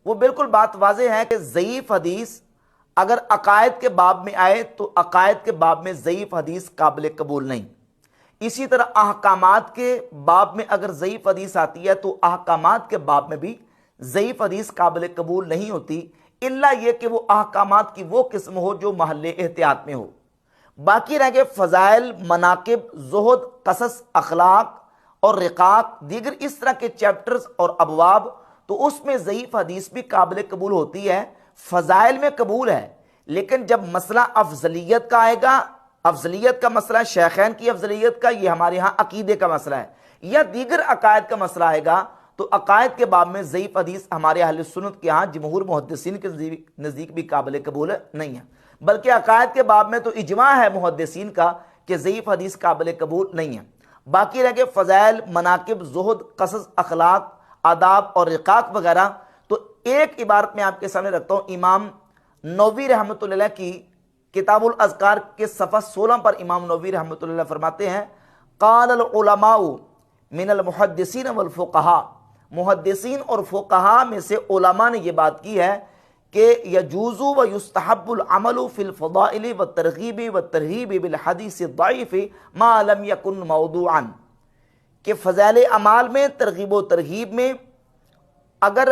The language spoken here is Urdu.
وہ بالکل بات واضح ہے کہ ضعیف حدیث اگر عقائد کے باب میں آئے تو عقائد کے باب میں ضعیف حدیث قابل قبول نہیں. اسی طرح احکامات کے باب میں اگر ضعیف حدیث آتی ہے تو احکامات کے باب میں بھی ضعیف حدیث قابل قبول نہیں ہوتی، الا یہ کہ وہ احکامات کی وہ قسم ہو جو محل احتیاط میں ہو. باقی رہ گئے فضائل، مناقب، زہد، قصص، اخلاق اور رقاق، دیگر اس طرح کے چیپٹرز اور ابواب، تو اس میں ضعیف حدیث بھی قابل قبول ہوتی ہے، فضائل میں قبول ہے. لیکن جب مسئلہ افضلیت کا آئے گا، افضلیت کا مسئلہ، شیخین کی افضلیت کا، یہ ہمارے ہاں عقیدے کا مسئلہ ہے، یا دیگر عقائد کا مسئلہ آئے گا، تو عقائد کے باب میں ضعیف حدیث ہمارے اہل سنت کے ہاں جمہور محدثین کے نزدیک بھی قابل قبول نہیں ہے. بلکہ عقائد کے باب میں تو اجماع ہے محدثین کا کہ ضعیف حدیث قابل قبول نہیں ہے. باقی رہ گئے فضائل، مناقب، زہد، قصص، اخلاق، آداب اور رقاق وغیرہ. تو ایک عبارت میں آپ کے سامنے رکھتا ہوں، امام نووی رحمۃ اللہ علیہ کی کتاب الاذکار کے صفحہ 16 پر امام نووی رحمۃ اللہ علیہ فرماتے ہیں، قال العلماء من المحدثین والفقہاء، محدثین اور فقہاء میں سے علماء نے یہ بات کی ہے کہ یجوز و یستحب العمل فی الفضائل والترغیب والترہیب بالحدیث الضعیف ما لم یکن موضوعا، کہ فضائل اعمال میں، ترغیب و ترہیب میں اگر